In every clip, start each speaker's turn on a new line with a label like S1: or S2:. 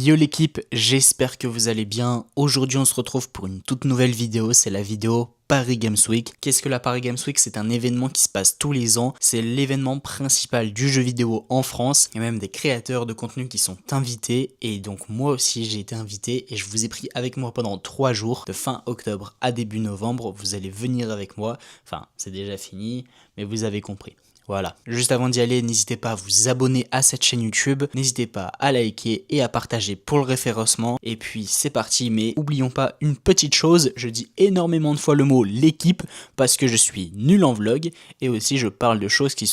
S1: Yo l'équipe, j'espère que vous allez bien. Aujourd'hui on se retrouve pour une toute nouvelle vidéo, c'est la vidéo Paris Games Week. Qu'est-ce que la Paris Games Week? C'est un événement qui se passe tous les ans, c'est l'événement principal du jeu vidéo en France. Il y a même des créateurs de contenu qui sont invités et donc moi aussi j'ai été invité et je vous ai pris avec moi pendant 3 jours, de fin octobre à début novembre. Vous allez venir avec moi, enfin c'est déjà fini mais vous avez compris. Voilà, juste avant d'y aller, n'hésitez pas à vous abonner à cette chaîne YouTube, n'hésitez pas à liker et à partager pour le référencement, et puis c'est parti, mais oublions pas une petite chose, je dis énormément de fois le mot l'équipe, parce que je suis nul en vlog, et aussi je parle de choses qui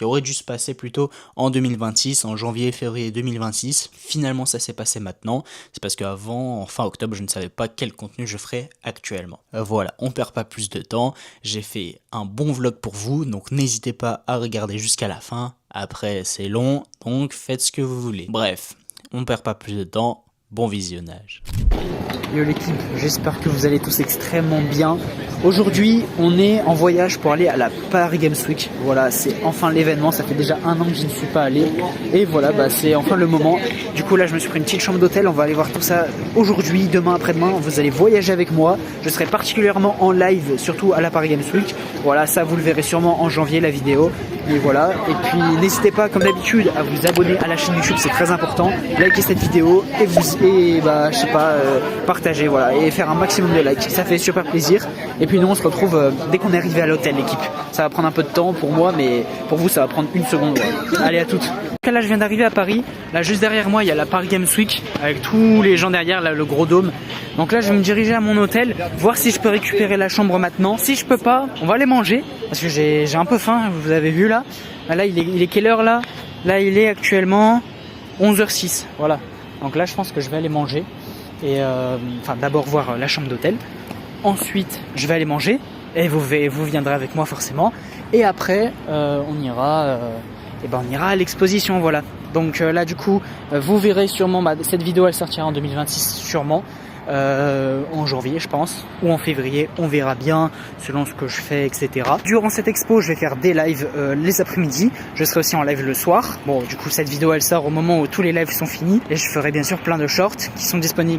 S1: auraient dû se passer plutôt en 2026, en janvier et février 2026, finalement ça s'est passé maintenant, c'est parce qu'avant, en fin octobre, je ne savais pas quel contenu je ferais actuellement. Voilà, on perd pas plus de temps, j'ai fait un bon vlog pour vous, donc n'hésitez pas à regarder jusqu'à la fin, après c'est long, donc faites ce que vous voulez. Bref, on perd pas plus de temps, bon visionnage.
S2: Yo l'équipe, j'espère que vous allez tous extrêmement bien. Aujourd'hui, on est en voyage pour aller à la Paris Games Week. Voilà, c'est enfin l'événement, ça fait déjà 1 an que je ne suis pas allé. Et voilà, c'est enfin le moment. Du coup là, je me suis pris une petite chambre d'hôtel, on va aller voir tout ça aujourd'hui, demain, après-demain. Vous allez voyager avec moi. Je serai particulièrement en live, surtout à la Paris Games Week. Voilà, ça vous le verrez sûrement en janvier, la vidéo. Et voilà, et puis n'hésitez pas comme d'habitude à vous abonner à la chaîne YouTube, c'est très important. Likez cette vidéo et partager, voilà, et faire un maximum de likes, ça fait super plaisir. Et puis nous on se retrouve dès qu'on est arrivé à l'hôtel, l'équipe. Ça va prendre un peu de temps pour moi, mais pour vous ça va prendre 1 seconde. Ouais. Allez, à toutes. Là je viens d'arriver à Paris, là juste derrière moi il y a la Paris Games Week avec tous les gens derrière, là le gros dôme. Donc là je vais me diriger à mon hôtel, voir si je peux récupérer la chambre maintenant. Si je peux pas, on va aller manger parce que j'ai un peu faim, vous avez vu là. Là il est quelle heure là? Là il est actuellement 11h06, voilà. Donc là je pense que je vais aller manger et d'abord voir la chambre d'hôtel. Ensuite je vais aller manger et vous viendrez avec moi forcément. Et après on ira à l'exposition, voilà. Donc là du coup vous verrez sûrement, cette vidéo elle sortira en 2026 sûrement, en janvier je pense, ou en février, on verra bien selon ce que je fais, etc. Durant cette expo je vais faire des lives les après-midi, je serai aussi en live le soir. Bon du coup cette vidéo elle sort au moment où tous les lives sont finis et je ferai bien sûr plein de shorts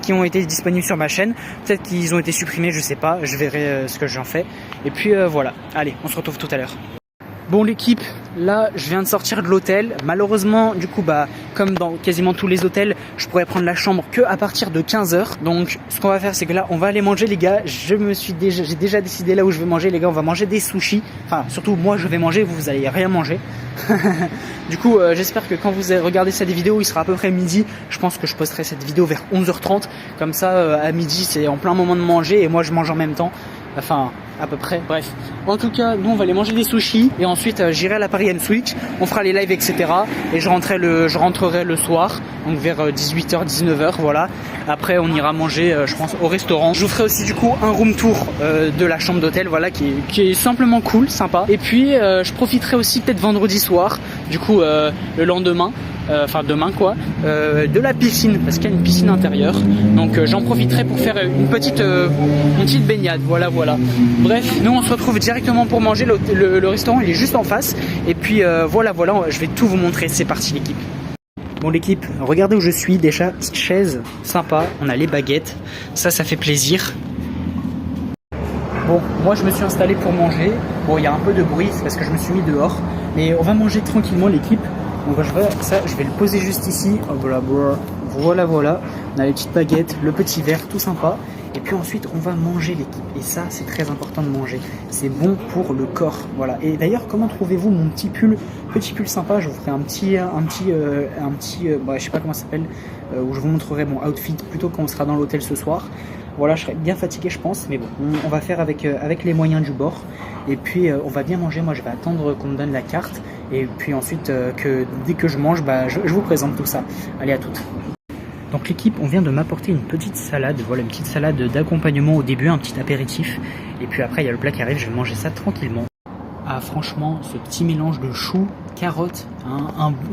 S2: qui ont été disponibles sur ma chaîne, peut-être qu'ils ont été supprimés, je sais pas, je verrai ce que j'en fais. Et puis voilà, allez on se retrouve tout à l'heure. Bon l'équipe, là je viens de sortir de l'hôtel. Malheureusement du coup comme dans quasiment tous les hôtels, je pourrais prendre la chambre que à partir de 15h. Donc ce qu'on va faire c'est que là on va aller manger les gars. J'ai déjà décidé là où je vais manger les gars, on va manger des sushis. Enfin surtout moi je vais manger, vous allez rien manger. Du coup j'espère que quand vous regardez cette vidéo il sera à peu près midi. Je pense que je posterai cette vidéo vers 11h30. Comme ça à midi c'est en plein moment de manger et moi je mange en même temps. Enfin à peu près, bref. En tout cas, nous on va aller manger des sushis et ensuite j'irai à la Paris Games Week, on fera les lives etc. Et je rentrerai le soir, donc vers 18h, 19h, voilà. Après on ira manger, je pense, au restaurant. Je vous ferai aussi du coup un room tour de la chambre d'hôtel, voilà, qui est simplement cool, sympa. Et puis je profiterai aussi peut-être vendredi soir, du coup le lendemain. Demain quoi, de la piscine parce qu'il y a une piscine intérieure, donc j'en profiterai pour faire une petite baignade, voilà. Bref, nous on se retrouve directement pour manger, le restaurant il est juste en face et puis voilà, je vais tout vous montrer, c'est parti l'équipe. Bon l'équipe, regardez où je suis, déjà petite chaise sympa, on a les baguettes, ça fait plaisir. Bon, moi je me suis installé pour manger, bon il y a un peu de bruit, c'est parce que je me suis mis dehors, mais on va manger tranquillement l'équipe. Donc je vais le poser juste ici, voilà, on a les petites baguettes, le petit verre, tout sympa. Et puis ensuite on va manger l'équipe, et ça c'est très important de manger, c'est bon pour le corps, voilà. Et d'ailleurs comment trouvez-vous mon petit pull sympa, je vous ferai un petit je sais pas comment ça s'appelle, où je vous montrerai mon outfit plutôt quand on sera dans l'hôtel ce soir. Voilà, je serai bien fatigué je pense, mais bon, on va faire avec les moyens du bord. Et puis on va bien manger, moi je vais attendre qu'on me donne la carte. Et puis ensuite, dès que je mange, je vous présente tout ça. Allez, à toutes. Donc l'équipe, on vient de m'apporter une petite salade. Voilà, une petite salade d'accompagnement au début, un petit apéritif. Et puis après, il y a le plat qui arrive, je vais manger ça tranquillement. Ah franchement, ce petit mélange de choux, carottes,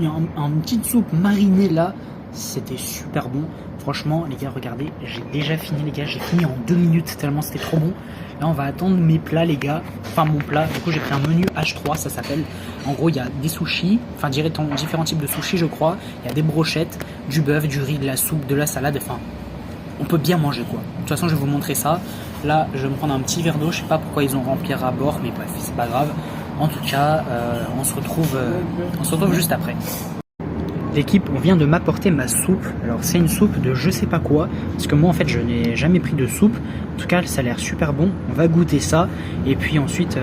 S2: une petite soupe marinée là, C'était super bon. Franchement, les gars, regardez, j'ai déjà fini, les gars. J'ai fini en 2 minutes tellement c'était trop bon. Là, on va attendre mes plats, les gars. Enfin, mon plat. Du coup, j'ai pris un menu H3, ça s'appelle. En gros, il y a des sushis. Enfin, différents types de sushis, je crois. Il y a des brochettes, du bœuf, du riz, de la soupe, de la salade. Enfin, on peut bien manger, quoi. De toute façon, je vais vous montrer ça. Là, je vais me prendre un petit verre d'eau. Je sais pas pourquoi ils ont rempli à bord, mais bref, c'est pas grave. En tout cas, on se retrouve juste après. L'équipe, on vient de m'apporter ma soupe. Alors c'est une soupe de je sais pas quoi, parce que moi en fait je n'ai jamais pris de soupe. En tout cas ça a l'air super bon. On va goûter ça et puis ensuite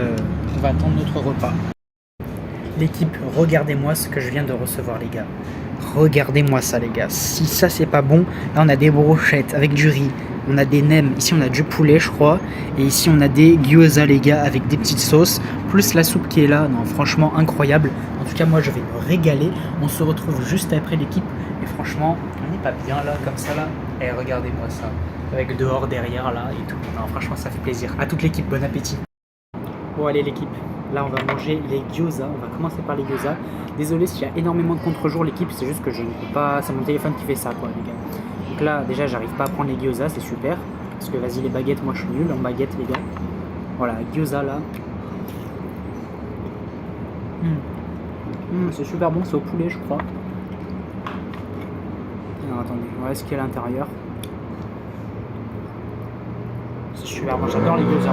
S2: on va attendre notre repas. L'équipe, regardez-moi ce que je viens de recevoir les gars. Regardez-moi ça les gars. Si ça c'est pas bon, là on a des brochettes avec du riz. On a des nems, ici on a du poulet je crois. Et ici on a des gyoza les gars avec des petites sauces. Plus la soupe qui est là, non franchement incroyable. En tout cas moi je vais me régaler. On se retrouve juste après l'équipe. Et franchement on n'est pas bien là comme ça là. Et regardez-moi ça. Avec dehors derrière là et tout. Non franchement ça fait plaisir. À toute l'équipe, bon appétit. Bon allez l'équipe. Là on va manger les gyoza. On va commencer par les gyoza. Désolé s'il y a énormément de contre-jour l'équipe. C'est juste que je ne peux pas. C'est mon téléphone qui fait ça quoi les gars. Donc là, déjà, j'arrive pas à prendre les gyoza, c'est super. Parce que vas-y, les baguettes, moi je suis nul en baguettes, les gars. Voilà, gyoza là. C'est super bon, c'est au poulet, je crois. Alors attendez, on va ce qu'il y a à l'intérieur. C'est super bon, j'adore les gyoza.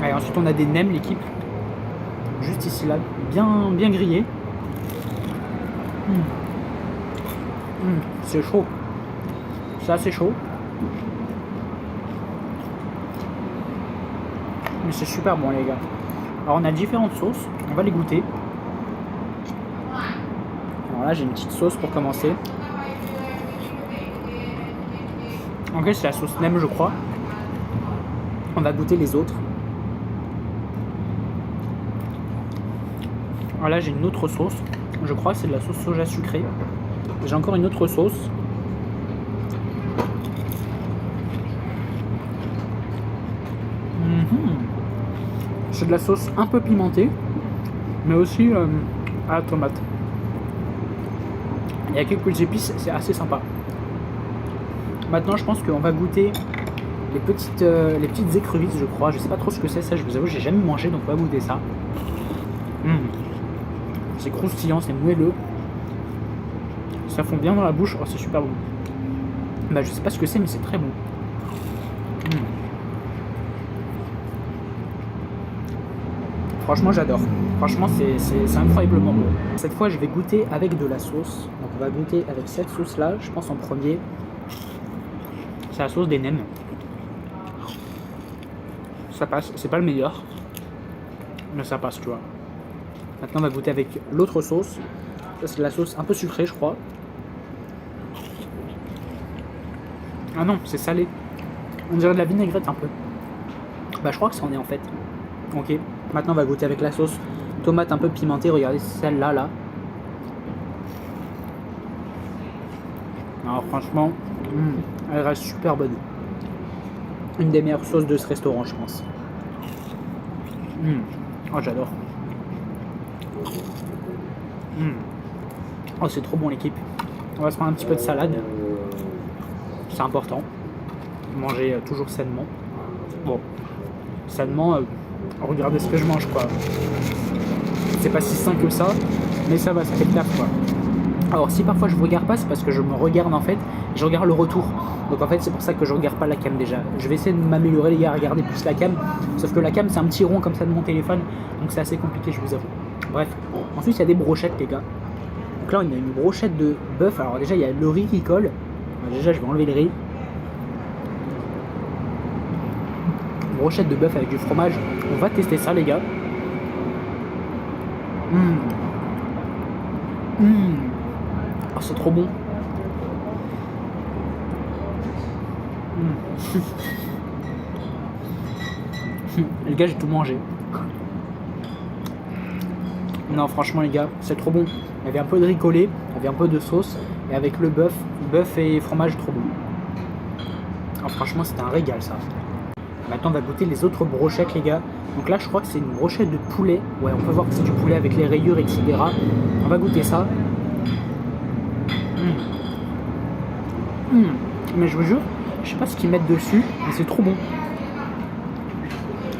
S2: Allez, ensuite, on a des nems, l'équipe. Juste ici, là, bien grillés. C'est chaud. C'est assez chaud. Mais c'est super bon les gars. Alors on a différentes sauces. On va les goûter. Alors là j'ai une petite sauce pour commencer. En fait c'est la sauce nem je crois. On va goûter les autres. Alors là j'ai une autre sauce. Je crois que c'est de la sauce soja sucrée. J'ai encore une autre sauce. C'est de la sauce un peu pimentée, mais aussi à la tomate. Il y a quelques épices, c'est assez sympa. Maintenant, je pense qu'on va goûter les petites écrevisses, je crois. Je sais pas trop ce que c'est, ça, je vous avoue, j'ai jamais mangé, donc on va goûter ça. C'est croustillant, c'est moelleux. Ça fond bien dans la bouche, oh c'est super bon. Bah je sais pas ce que c'est mais c'est très bon. Franchement j'adore. Franchement c'est incroyablement bon. Cette fois je vais goûter avec de la sauce. Donc on va goûter avec cette sauce là, je pense en premier. C'est la sauce des nems. Ça passe, c'est pas le meilleur. Mais ça passe tu vois. Maintenant on va goûter avec l'autre sauce. Ça c'est de la sauce un peu sucrée je crois. Ah non, c'est salé. On dirait de la vinaigrette un peu. Bah je crois que c'en est en fait. Ok. Maintenant on va goûter avec la sauce tomate un peu pimentée. Regardez celle-là là. Alors franchement, elle reste super bonne. Une des meilleures sauces de ce restaurant je pense. Oh j'adore. Oh c'est trop bon l'équipe. On va se prendre un petit peu de salade. C'est important. Manger toujours sainement. Bon, sainement, regardez ce que je mange quoi. C'est pas si sain que ça, mais ça va, ça fait le taf quoi. Alors si parfois je vous regarde pas, c'est parce que je me regarde en fait, et je regarde le retour. Donc en fait c'est pour ça que je regarde pas la cam déjà. Je vais essayer de m'améliorer les gars, à regarder plus la cam. Sauf que la cam c'est un petit rond comme ça de mon téléphone, donc c'est assez compliqué je vous avoue. Bref, ensuite il y a des brochettes les gars. Donc là on a une brochette de bœuf, alors déjà il y a le riz qui colle. Alors, déjà je vais enlever le riz. Une brochette de bœuf avec du fromage, on va tester ça les gars. Oh, c'est trop bon. Les gars j'ai tout mangé. Non franchement les gars c'est trop bon. Il y avait un peu de riz collé, il y avait un peu de sauce et avec le bœuf et fromage trop bon. Alors, franchement c'était un régal ça. Maintenant on va goûter les autres brochettes les gars. Donc là je crois que c'est une brochette de poulet. Ouais on peut voir que c'est du poulet avec les rayures etc. On va goûter ça. Mais je vous jure, je sais pas ce qu'ils mettent dessus, mais c'est trop bon.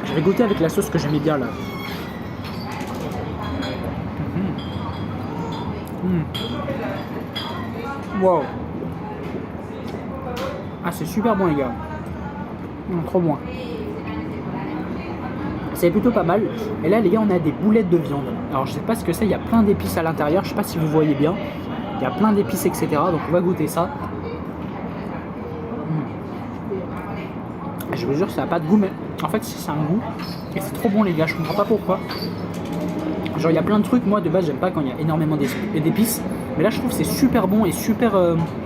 S2: Je vais goûter avec la sauce que j'aimais bien là. Wow. Ah, c'est super bon les gars. Trop bon. C'est plutôt pas mal. Et là les gars, on a des boulettes de viande. Alors je sais pas ce que c'est, il y a plein d'épices à l'intérieur. Je sais pas si vous voyez bien. Il y a plein d'épices, etc. Donc on va goûter ça. Je vous jure, ça n'a pas de goût, mais en fait c'est un goût. Et c'est trop bon les gars, je comprends pas pourquoi. Genre il y a plein de trucs, moi de base j'aime pas quand il y a énormément d'épices. Mais là je trouve que c'est super bon et super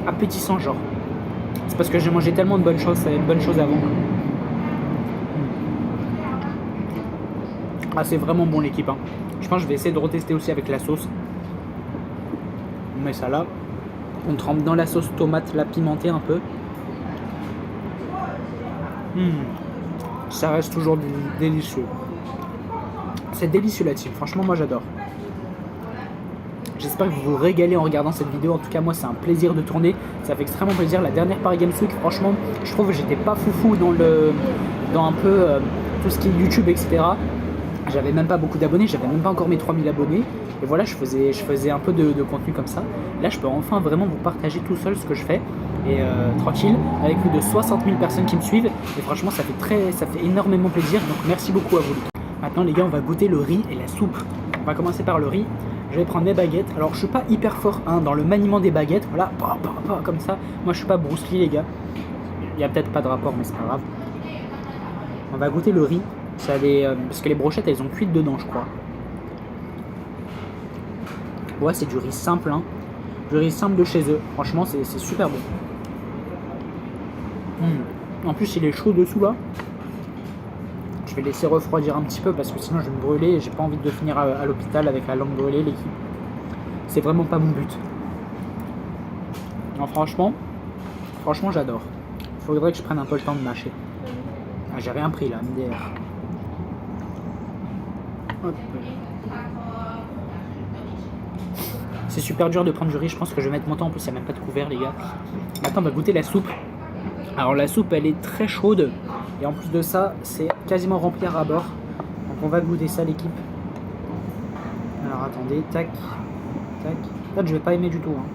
S2: appétissant genre. C'est parce que j'ai mangé tellement de bonnes choses avant. Ah, c'est vraiment bon l'équipe. Hein. Je pense que je vais essayer de retester aussi avec la sauce. On met ça là. On trempe dans la sauce tomate, la pimentée un peu. Ça reste toujours délicieux. C'est délicieux la team. Franchement, moi j'adore. J'espère que vous vous régalez en regardant cette vidéo. En tout cas, moi, c'est un plaisir de tourner. Ça fait extrêmement plaisir. La dernière Paris Games Week, franchement, je trouve que j'étais pas foufou dans un peu tout ce qui est YouTube, etc. J'avais même pas beaucoup d'abonnés. J'avais même pas encore mes 3000 abonnés. Et voilà, je faisais un peu de contenu comme ça. Là, je peux enfin vraiment vous partager tout seul ce que je fais. Et tranquille, avec plus de 60 000 personnes qui me suivent. Et franchement, ça fait énormément plaisir. Donc, merci beaucoup à vous. Maintenant, les gars, on va goûter le riz et la soupe. On va commencer par le riz. Je vais prendre mes baguettes. Alors je suis pas hyper fort dans le maniement des baguettes. Voilà, comme ça. Moi je suis pas Bruce Lee les gars. Il y a peut-être pas de rapport mais c'est pas grave. On va goûter le riz. Ça parce que les brochettes elles ont cuit dedans je crois. Ouais c'est du riz simple hein. Du riz simple de chez eux. Franchement c'est super bon. En plus il est chaud dessous là. Je vais laisser refroidir un petit peu parce que sinon je vais me brûler et j'ai pas envie de finir à l'hôpital avec la langue brûlée l'équipe. C'est vraiment pas mon but. Non franchement j'adore. Faudrait que je prenne un peu le temps de mâcher. Ah, j'ai rien pris là, MDR. Hop. C'est super dur de prendre du riz, je pense que je vais mettre mon temps, en plus il n'y a même pas de couvert les gars. Maintenant on va goûter la soupe. Alors la soupe elle est très chaude. Et en plus de ça, c'est quasiment rempli à ras-bord. Donc on va goûter ça l'équipe. Alors attendez, tac, tac. Peut-être je vais pas aimer du tout. Hein.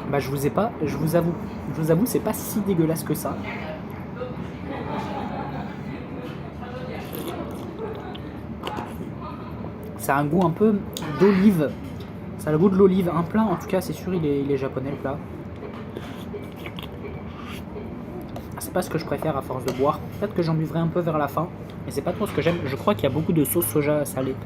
S2: Bah je vous avoue, c'est pas si dégueulasse que ça. Ça a un goût un peu d'olive. Ça a le goût de l'olive, un plat en tout cas c'est sûr il est japonais le plat. C'est pas ce que je préfère à force de boire. Peut-être que j'en buvrai un peu vers la fin. Mais c'est pas trop ce que j'aime. Je crois qu'il y a beaucoup de sauce soja salée.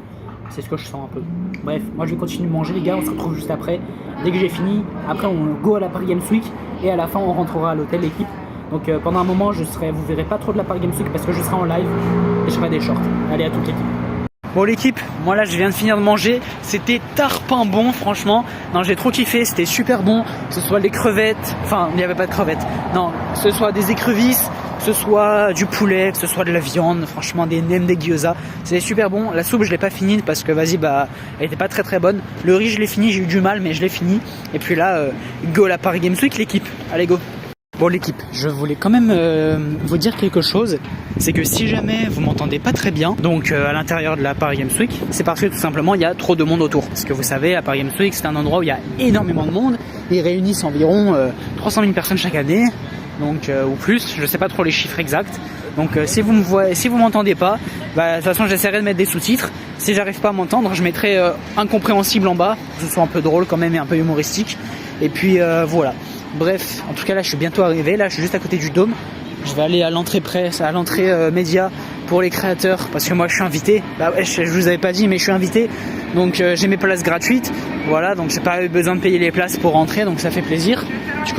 S2: C'est ce que je sens un peu. Bref, moi je vais continuer de manger les gars, on se retrouve juste après. Dès que j'ai fini, après on go à la Paris Games Week. Et à la fin on rentrera à l'hôtel l'équipe. Donc pendant un moment vous verrez pas trop de la Paris Games Week parce que je serai en live et je ferai des shorts. Allez à toute l'équipe. Bon l'équipe, moi là je viens de finir de manger, c'était tarpin bon franchement, non j'ai trop kiffé, c'était super bon, que ce soit des crevettes, enfin il n'y avait pas de crevettes, non, que ce soit des écrevisses, que ce soit du poulet, que ce soit de la viande, franchement des nems, des gyoza, c'était super bon. La soupe je l'ai pas finie parce que elle était pas très bonne, le riz je l'ai fini, j'ai eu du mal mais je l'ai fini, et puis là, go la Paris Games Week l'équipe, allez go. Bon l'équipe, je voulais quand même vous dire quelque chose, c'est que si jamais vous m'entendez pas très bien, donc à l'intérieur de la Paris Games Week, c'est parce que tout simplement il y a trop de monde autour. Parce que vous savez, la Paris Games Week c'est un endroit où il y a énormément de monde, ils réunissent environ 300 000 personnes chaque année, donc ou plus, je sais pas trop les chiffres exacts. Donc si vous m'entendez pas, de toute façon j'essaierai de mettre des sous-titres. Si j'arrive pas à m'entendre, je mettrai incompréhensible en bas, que ce soit un peu drôle quand même et un peu humoristique. Et puis voilà. Bref, en tout cas là je suis bientôt arrivé, là je suis juste à côté du dôme. Je vais aller à l'entrée presse, à l'entrée média pour les créateurs parce que moi je suis invité. Bah ouais, je vous avais pas dit mais je suis invité. Donc j'ai mes places gratuites. Voilà, donc j'ai pas eu besoin de payer les places pour rentrer, donc ça fait plaisir.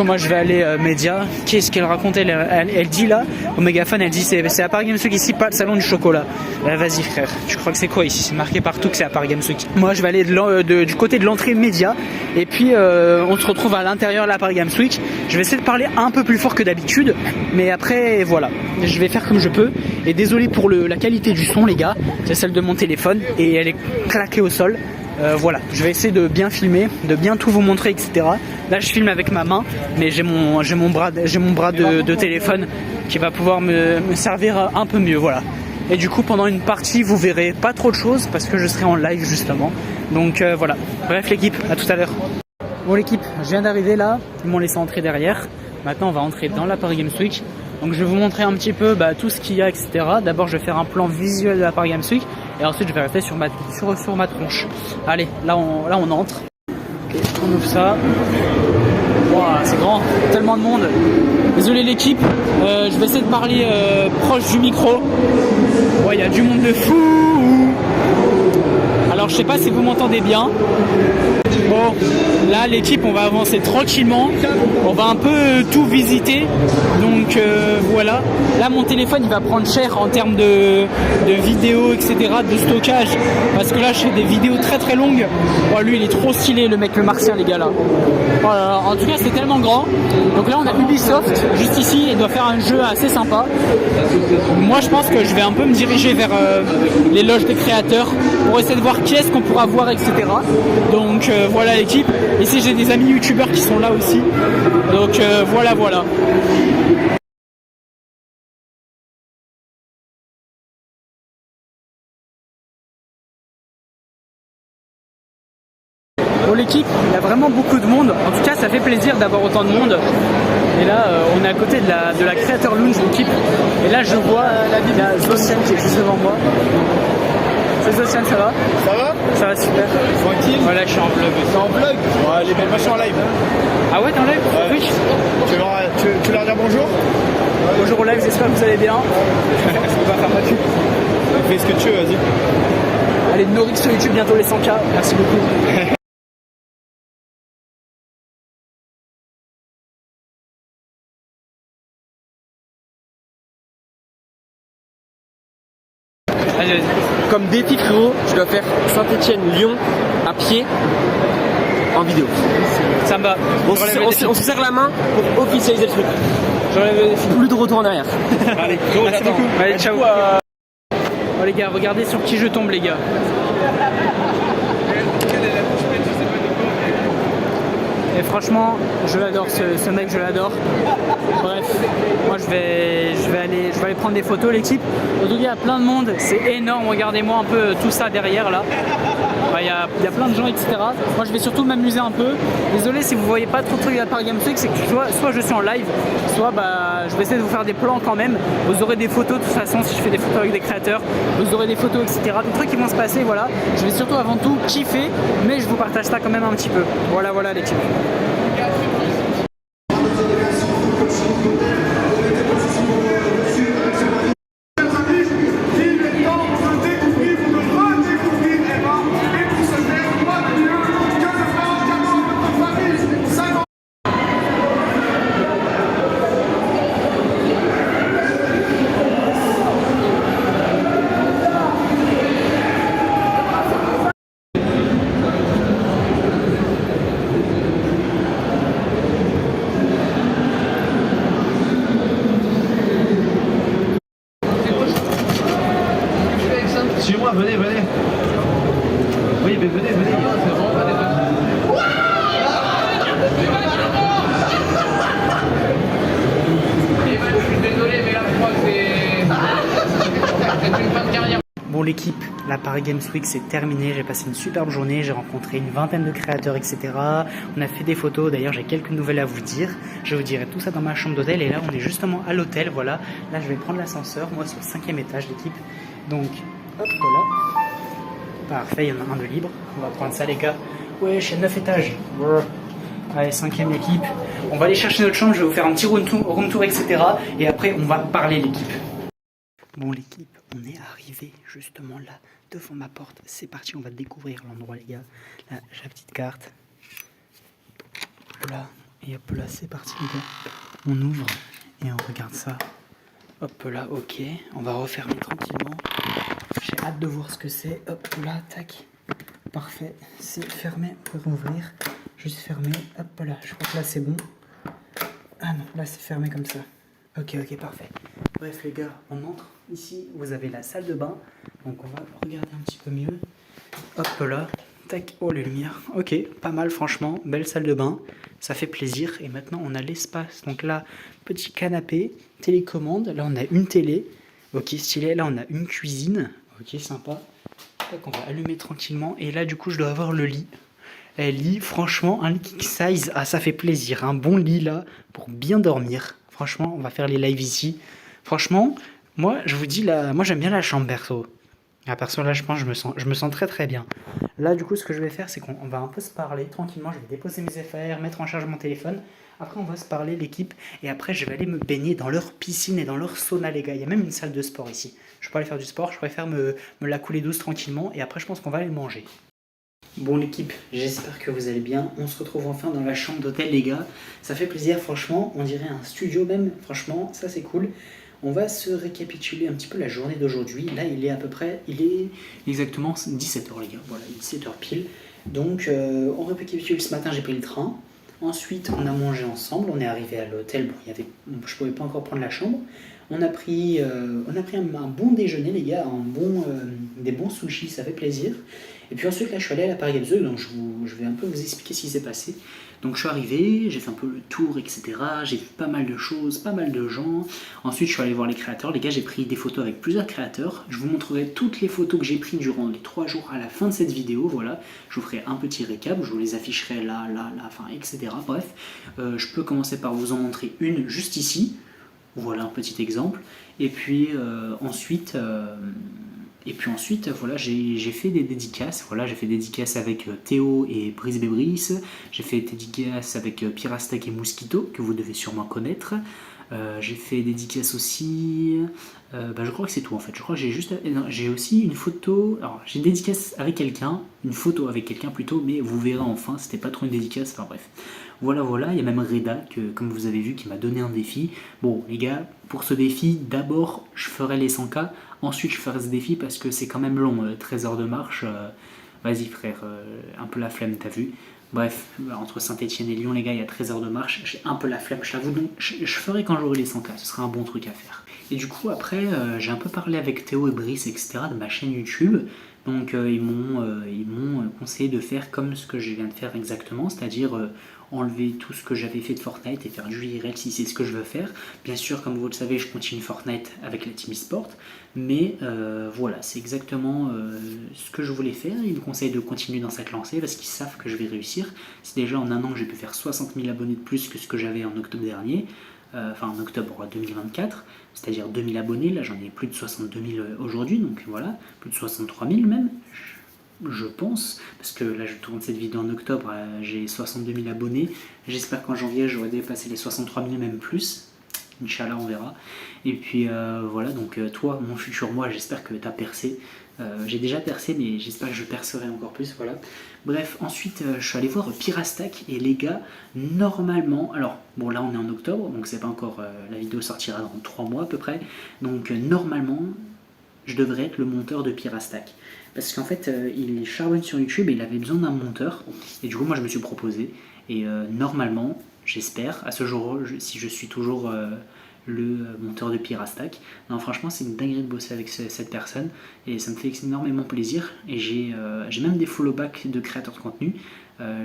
S2: coup moi je vais aller média. Qu'est-ce qu'elle raconte elle dit là au mégaphone, elle dit c'est à Paris Games Week ici, pas le salon du chocolat. Vas-y frère, tu crois que c'est quoi ici? C'est marqué partout que c'est à Paris Games Week. Moi je vais aller du côté de l'entrée média et puis on se retrouve à l'intérieur de la Paris Games Week. Je vais essayer de parler un peu plus fort que d'habitude, mais après voilà, je vais faire comme je peux. Et désolé pour la qualité du son les gars, c'est celle de mon téléphone et elle est claquée au sol. Voilà, je vais essayer de bien filmer, de bien tout vous montrer, etc. Là, je filme avec ma main, mais j'ai mon bras de téléphone qui va pouvoir me servir un peu mieux, voilà. Et du coup, pendant une partie, vous verrez pas trop de choses parce que je serai en live justement. Donc voilà. Bref, l'équipe, à tout à l'heure. Bon, l'équipe, je viens d'arriver là. Ils m'ont laissé entrer derrière. Maintenant, on va entrer dans la Paris Games Week. Donc, je vais vous montrer un petit peu tout ce qu'il y a, etc. D'abord, je vais faire un plan visuel de la Paris Games Week. Et ensuite, je vais rester sur ma tronche. Allez, là on entre. Ok, on ouvre ça. Wow, c'est grand, tellement de monde. Désolé l'équipe, je vais essayer de parler proche du micro. Ouais, il y a du monde de fou. Alors, je sais pas si vous m'entendez bien. Bon, là l'équipe, on va avancer tranquillement. On va un peu tout visiter. Donc voilà. Là mon téléphone il va prendre cher en termes de vidéos, etc. de stockage. Parce que là je fais des vidéos très très longues. Oh, lui il est trop stylé le mec, le martien les gars là. Voilà. En tout cas c'est tellement grand. Donc là on a Ubisoft juste ici. Il doit faire un jeu assez sympa. Moi je pense que je vais un peu me diriger vers les loges des créateurs pour essayer de voir qui est-ce qu'on pourra voir, etc. Donc voilà l'équipe. Ici j'ai des amis youtubeurs qui sont là aussi. Donc voilà. Bon l'équipe, il y a vraiment beaucoup de monde. En tout cas ça fait plaisir d'avoir autant de monde. Et là on est à côté de la Creator Lounge l'équipe. Et là je vois la Zocian qui est juste devant moi. C'est Zocian, ça va?
S3: Ça va?
S2: Ça va super.
S3: Tranquille?
S2: Voilà, je suis en vlog.
S3: T'es en vlog? Ouais, les belles machins en live.
S2: Ah ouais, t'es en live?
S3: Ouais.
S2: Oui.
S3: Tu veux leur dire bonjour?
S2: Bonjour au live, j'espère que vous allez bien. Je peux pas faire ma pub.
S3: Fais ce que tu veux, vas-y.
S2: Allez, Norix sur YouTube, bientôt les 100K. Merci beaucoup. Allez, vas-y.
S4: Comme défi frérot, je dois faire Saint-Etienne-Lyon à pied en vidéo.
S2: Ça me va.
S4: On se serre la main pour officialiser le truc.
S2: J'enlève le défi.
S4: Plus de retour en arrière.
S3: Allez,
S2: Merci beaucoup. Allez, ciao. Oh les gars, regardez sur qui je tombe les gars. Et franchement, je l'adore, ce mec, je l'adore. Bref, moi je vais aller prendre des photos l'équipe. En tout cas, il y a plein de monde, c'est énorme. Regardez-moi un peu tout ça derrière là. Il y a plein de gens, etc. Moi je vais surtout m'amuser un peu. Désolé si vous voyez pas trop de trucs à Paris Games Week, c'est que soit je suis en live, soit je vais essayer de vous faire des plans quand même. Vous aurez des photos de toute façon si je fais des photos avec des créateurs. Vous aurez des photos, etc. Des trucs qui vont se passer, voilà. Je vais surtout avant tout kiffer, mais je vous partage ça quand même un petit peu. Voilà l'équipe.
S3: Suivez-moi, venez. Oui, mais venez.
S2: Bon l'équipe, la Paris Games Week c'est terminé, j'ai passé une superbe journée, j'ai rencontré une vingtaine de créateurs, etc. On a fait des photos, d'ailleurs j'ai quelques nouvelles à vous dire. Je vous dirai tout ça dans ma chambre d'hôtel et là on est justement à l'hôtel, voilà. Là je vais prendre l'ascenseur, moi sur le 5e étage l'équipe. Donc hop voilà. Parfait, il y en a un de libre. On va prendre ça les gars. Ouais, je suis à 9 étages. Allez, 5e l'équipe. On va aller chercher notre chambre, je vais vous faire un petit room tour, etc. Et après on va parler l'équipe. Bon l'équipe, on est arrivé justement là, devant ma porte. C'est parti, on va découvrir l'endroit les gars. Là, j'ai la petite carte. Là, Et hop là, c'est parti les gars. On ouvre et on regarde ça. Hop là, ok. On va refermer tranquillement. J'ai hâte de voir ce que c'est. Hop là, tac. Parfait. C'est fermé. On peut rouvrir. Juste fermé. Hop là. Je crois que là c'est bon. Ah non, là c'est fermé comme ça. Ok, ok, parfait. Bref les gars, on entre. Ici, vous avez la salle de bain. Donc on va regarder un petit peu mieux. Hop là. Tac. Oh les lumières. Ok, pas mal franchement. Belle salle de bain. Ça fait plaisir. Et maintenant on a l'espace. Donc là, petit canapé, télécommande. Là on a une télé. Ok, stylé. Là on a une cuisine. Ok, sympa. Tac, on va allumer tranquillement. Et là du coup je dois avoir le lit. Lit, franchement, un lit king size, ah ça fait plaisir, un bon lit là pour bien dormir. Franchement, on va faire les lives ici. Franchement, moi je vous dis là, moi j'aime bien la chambre perso. Ah, perso là je pense je me sens très très bien. Là du coup ce que je vais faire c'est qu'on va un peu se parler tranquillement, je vais déposer mes affaires, mettre en charge mon téléphone. Après on va se parler l'équipe et après je vais aller me baigner dans leur piscine et dans leur sauna les gars. Il y a même une salle de sport ici. Je peux aller faire du sport, je préfère me la couler douce tranquillement et après je pense qu'on va aller manger. Bon l'équipe, j'espère que vous allez bien. On se retrouve enfin dans la chambre d'hôtel les gars. Ça fait plaisir franchement, on dirait un studio même. Franchement, ça c'est cool. On va se récapituler un petit peu la journée d'aujourd'hui. Là il est exactement 17h les gars. Voilà, 17h pile. Donc on récapitule, ce matin j'ai pris le train. Ensuite on a mangé ensemble, on est arrivé à l'hôtel. Bon, je pouvais pas encore prendre la chambre. On a pris un bon déjeuner les gars, des bons sushis, ça fait plaisir. Et puis ensuite là je suis allé à la Paris Games Week, donc je vais un peu vous expliquer ce qui s'est passé. Donc je suis arrivé, j'ai fait un peu le tour, etc. J'ai vu pas mal de choses, pas mal de gens. Ensuite je suis allé voir les créateurs. Les gars, j'ai pris des photos avec plusieurs créateurs. Je vous montrerai toutes les photos que j'ai prises durant les 3 jours à la fin de cette vidéo. Voilà, je vous ferai un petit récap, je vous les afficherai là, enfin, etc. Bref, je peux commencer par vous en montrer une juste ici. Voilà un petit exemple. Et puis ensuite, voilà, j'ai fait des dédicaces. Voilà, j'ai fait des dédicaces avec Théo et Brice Bébris. J'ai fait des dédicaces avec Pirastec et Mosquito, que vous devez sûrement connaître. J'ai fait des dédicaces aussi. Je crois que c'est tout en fait. Je crois que j'ai aussi une photo. Alors, j'ai une dédicace avec quelqu'un, une photo avec quelqu'un plutôt, mais vous verrez enfin, c'était pas trop une dédicace. Enfin bref. Voilà, il y a même Reda, comme vous avez vu, qui m'a donné un défi. Bon, les gars, pour ce défi, d'abord, je ferai les 100K. Ensuite, je ferai ce défi parce que c'est quand même long, 13 heures de marche. Vas-y, frère, un peu la flemme, t'as vu. Bref, entre Saint-Etienne et Lyon, les gars, il y a 13 heures de marche. J'ai un peu la flemme, je l'avoue. Donc, je ferai quand j'aurai les 100K. Ce sera un bon truc à faire. Et du coup, après, j'ai un peu parlé avec Théo et Brice, etc., de ma chaîne YouTube. Donc, ils m'ont conseillé de faire comme ce que je viens de faire exactement, c'est-à-dire enlever tout ce que j'avais fait de Fortnite et faire du IRL si c'est ce que je veux faire. Bien sûr, comme vous le savez, je continue Fortnite avec la Team eSport, mais voilà, c'est exactement ce que je voulais faire. Ils me conseillent de continuer dans cette lancée parce qu'ils savent que je vais réussir. C'est déjà en un an que j'ai pu faire 60 000 abonnés de plus que ce que j'avais en octobre dernier. En octobre 2024, c'est-à-dire 2000 abonnés, là j'en ai plus de 62 000 aujourd'hui, donc voilà, plus de 63 000 même, je pense, parce que là je tourne cette vidéo en octobre, j'ai 62 000 abonnés, j'espère qu'en janvier j'aurai dépassé les 63 000 même plus, Inch'Allah on verra, et puis voilà, donc toi, mon futur moi, j'espère que tu as percé, j'ai déjà percé mais j'espère que je percerai encore plus, voilà. Bref, ensuite je suis allé voir Pirastec et les gars, normalement, alors bon là on est en octobre, donc c'est pas encore, la vidéo sortira dans 3 mois à peu près, donc normalement je devrais être le monteur de Pirastec. Parce qu'en fait il charbonne sur YouTube et il avait besoin d'un monteur, et du coup moi je me suis proposé, et normalement, j'espère, à ce jour, si je suis toujours le monteur de Pirastec. Non, franchement, c'est une dinguerie de bosser avec cette personne et ça me fait énormément plaisir. Et j'ai même des follow-back de créateurs de contenu.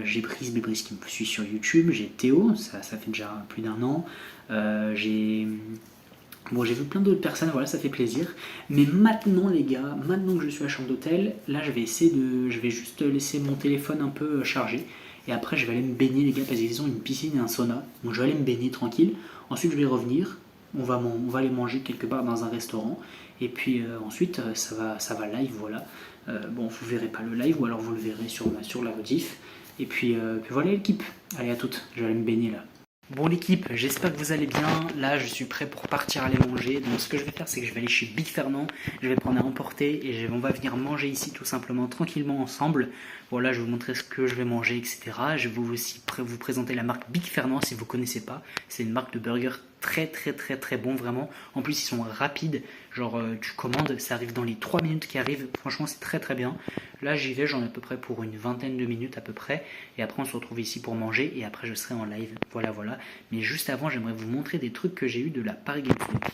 S2: J'ai Brice Bébris qui me suit sur YouTube, j'ai Théo, ça fait déjà plus d'1 an. J'ai vu plein d'autres personnes, voilà, ça fait plaisir. Mais maintenant, les gars, maintenant que je suis à la chambre d'hôtel, là, je vais juste laisser mon téléphone un peu chargé. Et après, je vais aller me baigner, les gars, parce qu'ils ont une piscine et un sauna. Donc, je vais aller me baigner tranquille. Ensuite, je vais revenir. On va aller manger quelque part dans un restaurant. Et puis ensuite, ça va live, voilà. Bon, vous verrez pas le live, ou alors vous le verrez sur la rediff. Et puis voilà l'équipe. Allez, à toutes. Je vais aller me baigner là. Bon l'équipe, j'espère que vous allez bien. Là je suis prêt pour partir aller manger. Donc ce que je vais faire c'est que je vais aller chez Big Fernand. Je vais prendre à emporter et on va venir manger ici tout simplement tranquillement ensemble. Voilà, je vais vous montrer ce que je vais manger, etc. Je vais aussi vous présenter la marque Big Fernand si vous ne connaissez pas. C'est une marque de burger très bon vraiment. En plus ils sont rapides. Genre tu commandes, ça arrive dans les 3 minutes qui arrivent. Franchement c'est très bien. Là j'y vais, j'en ai à peu près pour une vingtaine de minutes à peu près. Et après on se retrouve ici pour manger et après je serai en live. Voilà. Mais juste avant j'aimerais vous montrer des trucs que j'ai eu de la Paris Games Week.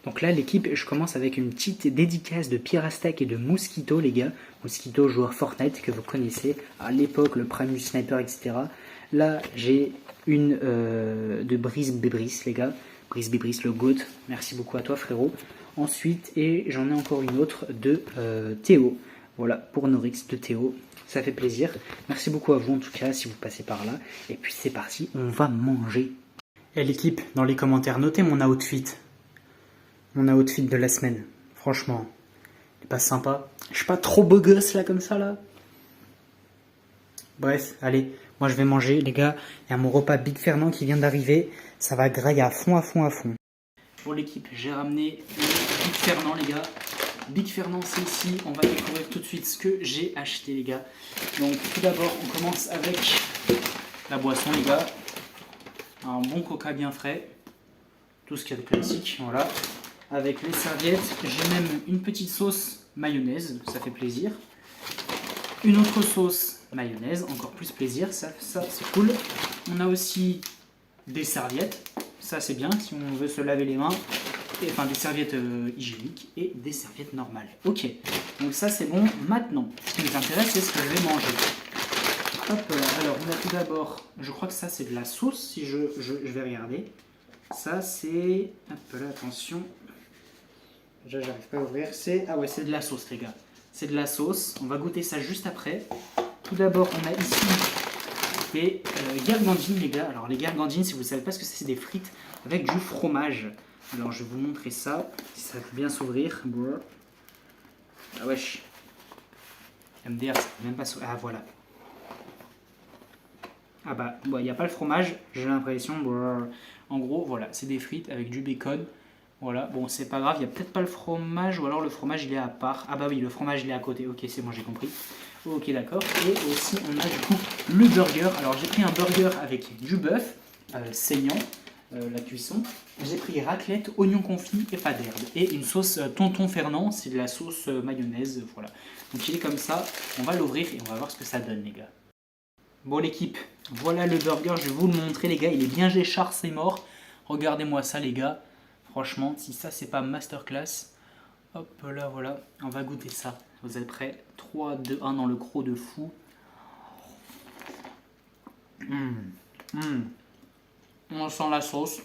S2: Donc là l'équipe, je commence avec une petite dédicace de Pierre Astac et de Mosquito les gars. Mosquito, joueur Fortnite que vous connaissez à l'époque, le Primus Sniper, etc. Là j'ai une de Brice Bébris les gars. Brice Bébris le GOAT, merci beaucoup à toi frérot. Ensuite, et j'en ai encore une autre de Théo. Voilà, pour Norix de Théo. Ça fait plaisir. Merci beaucoup à vous en tout cas si vous passez par là. Et puis c'est parti, on va manger. Et l'équipe, dans les commentaires, notez mon outfit. Mon outfit de la semaine. Franchement, il est pas sympa. Je suis pas trop beau gosse là comme ça là. Bref, allez, moi je vais manger les gars. Il y a mon repas Big Fernand qui vient d'arriver. Ça va grailler à fond. Pour l'équipe, j'ai ramené Big Fernand les gars. Big Fernand c'est ici, on va découvrir tout de suite ce que j'ai acheté les gars. Donc tout d'abord on commence avec la boisson les gars. Un bon coca bien frais. Tout ce qu'il y a de classique, voilà. Avec les serviettes, j'ai même une petite sauce mayonnaise, ça fait plaisir. Une autre sauce mayonnaise, encore plus plaisir, ça c'est cool. On a aussi des serviettes, ça c'est bien si on veut se laver les mains. Enfin des serviettes hygiéniques et des serviettes normales. Ok, donc ça c'est bon. Maintenant, ce qui nous intéresse c'est ce que je vais manger. Hop là, alors on a tout d'abord, je crois que ça c'est de la sauce, si je vais regarder. Ça c'est, hop là, attention. Déjà j'arrive pas à ouvrir, ah ouais c'est de la sauce les gars. C'est de la sauce, on va goûter ça juste après. Tout d'abord on a ici des gargandines les gars. Alors les gargandines, si vous ne savez pas ce que c'est des frites avec du fromage. Alors je vais vous montrer ça, si ça peut bien s'ouvrir. Ah wesh. MDR, ça peut même pas s'ouvrir. Ah voilà. Ah bah, il n'y a pas le fromage, j'ai l'impression. En gros, voilà, c'est des frites avec du bacon. Voilà, bon c'est pas grave, il n'y a peut-être pas le fromage, ou alors le fromage il est à part. Ah bah oui, le fromage il est à côté, ok c'est bon j'ai compris. Ok d'accord, et aussi on a du coup le burger. Alors j'ai pris un burger avec du bœuf saignant. La cuisson. J'ai pris raclette, oignon confit et pas d'herbe. Et une sauce Tonton Fernand, c'est de la sauce mayonnaise, voilà. Donc il est comme ça, on va l'ouvrir et on va voir ce que ça donne les gars. Bon l'équipe, voilà le burger, je vais vous le montrer les gars, il est bien géchard, c'est mort. Regardez-moi ça les gars, franchement, si ça c'est pas masterclass. Hop là, voilà, on va goûter ça. Vous êtes prêts? 3, 2, 1 dans le croc de fou. On sent la sauce.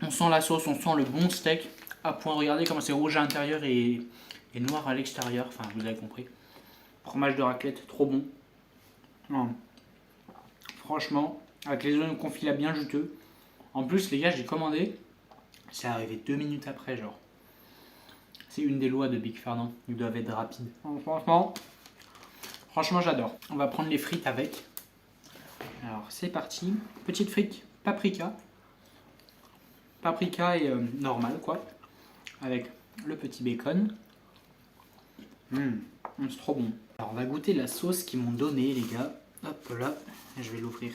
S2: On sent la sauce, on sent le bon steak. À point, regardez comment c'est rouge à l'intérieur et noir à l'extérieur. Enfin, vous avez compris. Fromage de raclette, trop bon. Franchement, avec les oignons confits là bien juteux. En plus, les gars, j'ai commandé. C'est arrivé 2 minutes après, genre. C'est une des lois de Big Fernand. Ils doivent être rapides. Franchement, j'adore. On va prendre les frites avec. Alors c'est parti, petite frite paprika et normal quoi, avec le petit bacon. C'est trop bon. Alors on va goûter la sauce qu'ils m'ont donnée les gars. Hop là, je vais l'ouvrir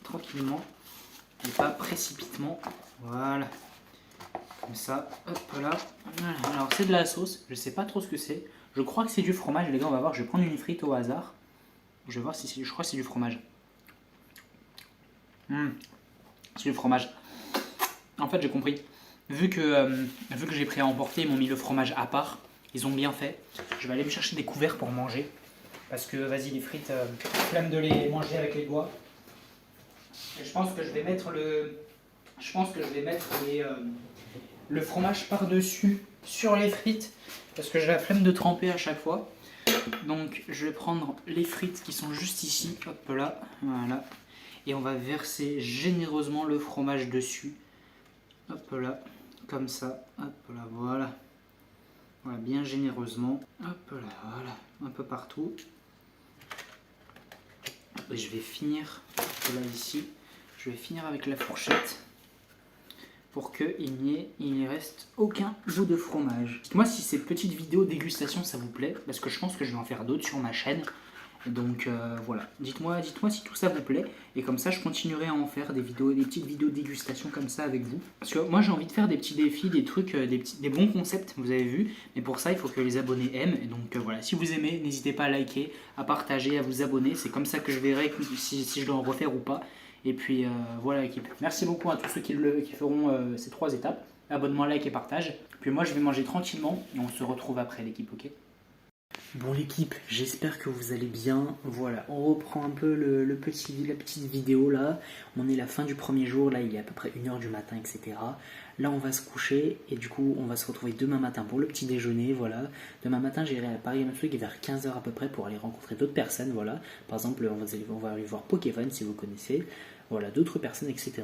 S2: tranquillement et pas précipitamment. Voilà, comme ça. Hop là. Alors c'est de la sauce, je sais pas trop ce que c'est. Je crois que c'est du fromage les gars, on va voir. Je vais prendre une frite au hasard. Je vais voir si c'est, je crois que c'est du fromage. C'est du fromage. En fait j'ai compris. Vu que j'ai pris à emporter, ils m'ont mis le fromage à part. Ils ont bien fait. Je vais aller me chercher des couverts pour manger. Parce que vas-y les frites, flemme de les manger avec les doigts. Et je pense que je vais mettre le fromage par-dessus sur les frites. Parce que j'ai la flemme de tremper à chaque fois. Donc je vais prendre les frites qui sont juste ici. Hop là, voilà. Et on va verser généreusement le fromage dessus. Hop là, comme ça. Hop là, voilà. Voilà, bien généreusement. Hop là, voilà. Un peu partout. Et je vais finir que là ici, je vais finir avec la fourchette pour qu'il n'y reste aucun bout de fromage. Dites-moi si ces petites vidéos dégustation ça vous plaît, parce que je pense que je vais en faire d'autres sur ma chaîne. Donc voilà, dites-moi si tout ça vous plaît, et comme ça je continuerai à en faire des petites vidéos dégustation comme ça avec vous. Parce que moi j'ai envie de faire des petits défis, des trucs, des bons concepts, vous avez vu, mais pour ça il faut que les abonnés aiment. Et donc voilà, si vous aimez, n'hésitez pas à liker, à partager, à vous abonner, c'est comme ça que je verrai si je dois en refaire ou pas. Et puis voilà l'équipe. Merci beaucoup à tous ceux qui feront ces 3 étapes. Abonnement, like et partage. Puis moi je vais manger tranquillement et on se retrouve après l'équipe, ok? Bon l'équipe, j'espère que vous allez bien. Voilà, on reprend un peu la petite vidéo là. On est la fin du premier jour, là il est à peu près 1h du matin, etc. Là on va se coucher et du coup on va se retrouver demain matin pour le petit déjeuner. Voilà, demain matin j'irai à Paris Games Week vers 15h à peu près pour aller rencontrer d'autres personnes. Voilà, par exemple on va aller voir Pokémon si vous connaissez. Voilà, d'autres personnes, etc.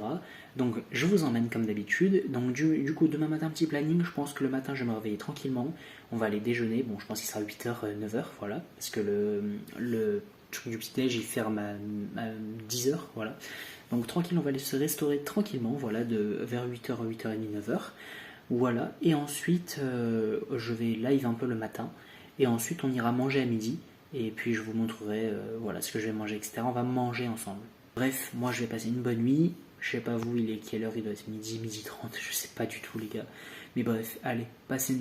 S2: Donc je vous emmène comme d'habitude. Donc du coup demain matin petit planning, je pense que le matin je vais me réveiller tranquillement. On va aller déjeuner, bon je pense qu'il sera 8h, 9h, voilà. Parce que le truc du petit déj il ferme à 10h, voilà. Donc tranquille, on va aller se restaurer tranquillement, voilà, vers 8h, 8h30, 9h. Voilà, et ensuite je vais live un peu le matin. Et ensuite on ira manger à midi. Et puis je vous montrerai voilà, ce que je vais manger, etc. On va manger ensemble. Bref, moi je vais passer une bonne nuit. Je sais pas vous, il est quelle heure? Il doit être midi 30, je sais pas du tout les gars. Mais bref, allez, passez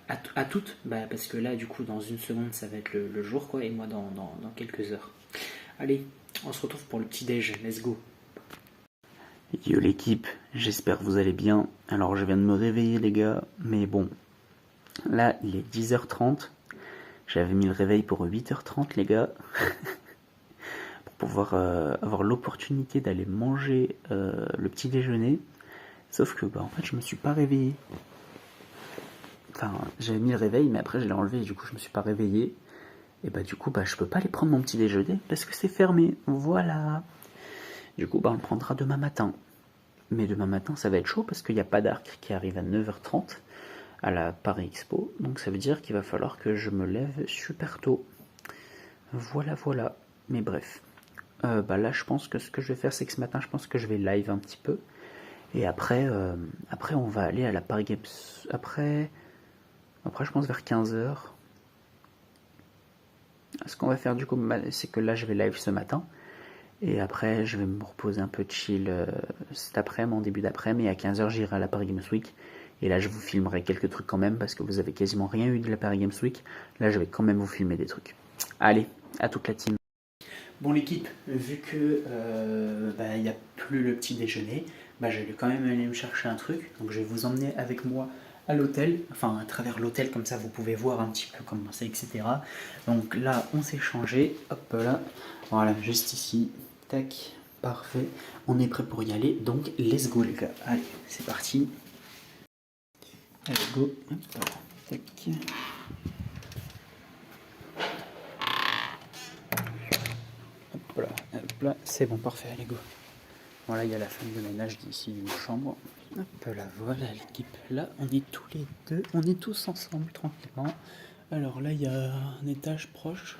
S2: à toutes, parce que là du coup dans une seconde ça va être le jour quoi, et moi dans quelques heures. Allez, on se retrouve pour le petit déj, let's go.
S1: Yo l'équipe, j'espère que vous allez bien. Alors je viens de me réveiller les gars, mais bon, là il est 10h30. J'avais mis le réveil pour 8h30 les gars. Pouvoir avoir l'opportunité d'aller manger le petit déjeuner, sauf que en fait je me suis pas réveillé. Enfin j'avais mis le réveil mais après je l'ai enlevé et du coup je me suis pas réveillé et du coup je peux pas aller prendre mon petit déjeuner parce que c'est fermé, voilà. Du coup on le prendra demain matin, mais demain matin ça va être chaud parce qu'il n'y a pas d'arc qui arrive à 9h30 à la Paris Expo, donc ça veut dire qu'il va falloir que je me lève super tôt, voilà, mais bref. Là je pense que ce que je vais faire c'est que ce matin je pense que je vais live un petit peu et après on va aller à la Paris Games après je pense vers 15h. Ce qu'on va faire du coup c'est que là je vais live ce matin et après je vais me reposer un peu chill cet après-midi, en début d'après-midi, et à 15h j'irai à la Paris Games Week et là je vous filmerai quelques trucs quand même parce que vous avez quasiment rien eu de la Paris Games Week. Là je vais quand même vous filmer des trucs. Allez, à toute la team.
S2: Bon l'équipe, vu que il n'y a plus le petit déjeuner, je vais quand même aller me chercher un truc. Donc je vais vous emmener avec moi à l'hôtel, enfin à travers l'hôtel, comme ça vous pouvez voir un petit peu comment c'est, etc. Donc là on s'est changé, hop là, voilà, juste ici, tac, parfait, on est prêt pour y aller, donc let's go les gars, allez, c'est parti. Allez, go, hop, tac. Hop là, c'est bon, parfait, allez go. Voilà, il y a la femme de ménage d'ici d'une chambre. Hop là, voilà l'équipe. Là, on est tous les deux, on est tous ensemble tranquillement. Alors là, il y a un étage proche.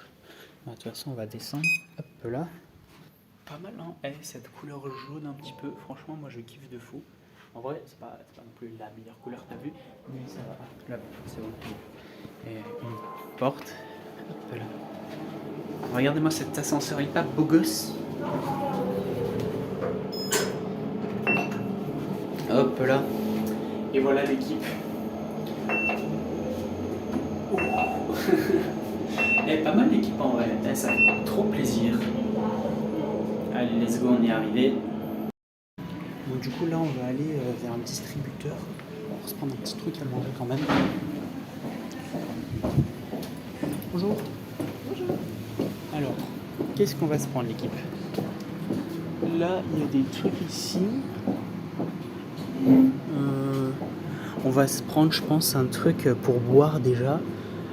S2: De toute façon, on va descendre. Hop là. Pas mal, hein. Cette couleur jaune un petit peu, franchement, moi je kiffe de fou. En vrai, c'est pas non plus la meilleure couleur que t'as vu, mais ça va. Là, c'est bon. Et une porte. Hop là. Regardez-moi cet ascenseur, il est pas beau gosse. Hop là. Et voilà l'équipe. Elle est pas mal l'équipe en vrai, ça fait trop plaisir. Allez, let's go, on est arrivé. Donc du coup là on va aller vers un distributeur. On va se prendre un petit truc à manger quand même. Bonjour. Bonjour. Alors, qu'est-ce qu'on va se prendre l'équipe? Là il y a des trucs ici. On va se prendre je pense un truc pour boire déjà.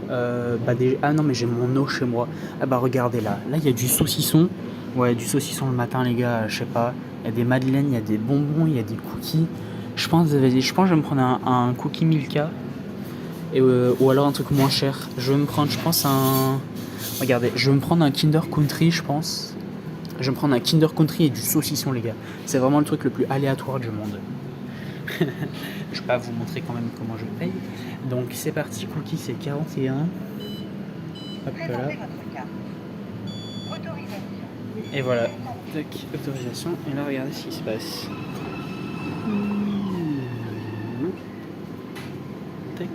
S2: Ah non mais j'ai mon eau chez moi. Ah bah regardez là il y a du saucisson. Ouais, du saucisson le matin les gars, je sais pas. Il y a des madeleines, il y a des bonbons, il y a des cookies. Je pense que je vais me prendre un cookie Milka. Ou alors un truc moins cher. Je vais me prendre je pense regardez, je vais me prendre un Kinder Country je pense. Je vais me prendre un Kinder Country et du saucisson, les gars. C'est vraiment le truc le plus aléatoire du monde. Je vais pas vous montrer quand même comment je paye. Donc c'est parti, cookie c'est 41. Hop là. Et voilà. Tac, autorisation. Et là regardez ce qui se passe. Tac.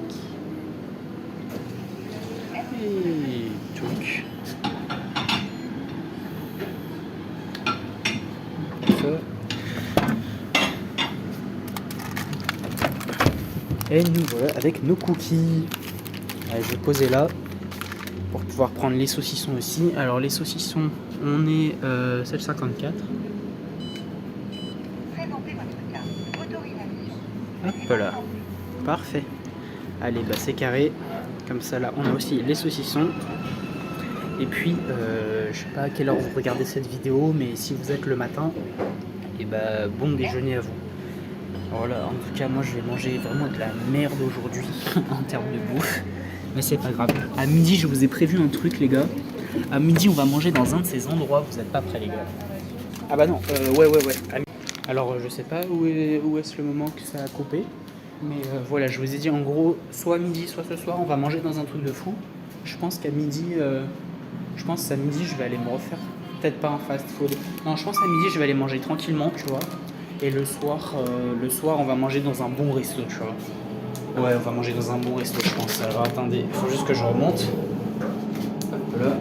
S2: Et touc. Et nous voilà avec nos cookies. Allez, je vais poser là pour pouvoir prendre les saucissons aussi. Alors les saucissons, on est 7,54. Hop là, parfait. Allez, bah c'est carré. Comme ça là, on a aussi les saucissons. Et puis, je sais pas à quelle heure vous regardez cette vidéo, mais si vous êtes le matin, et bah bon déjeuner à vous. Voilà, en tout cas, moi je vais manger vraiment de la merde aujourd'hui en termes de bouffe. Mais c'est pas grave. À midi, je vous ai prévu un truc, les gars. À midi, on va manger dans un de ces endroits. Vous êtes pas prêts, les gars? Ah bah non, ouais. Alors, je sais pas où est-ce le moment que ça a coupé. Mais voilà, je vous ai dit en gros, soit à midi, soit ce soir, on va manger dans un truc de fou. Je pense qu'à midi, je vais aller me refaire. Peut-être pas un fast-food. Non, je pense qu'à midi, je vais aller manger tranquillement, tu vois. Et le soir, on va manger dans un bon resto, tu vois. Ouais, on va manger dans un bon resto, je pense. Alors attendez, il faut juste que je remonte. Hop là.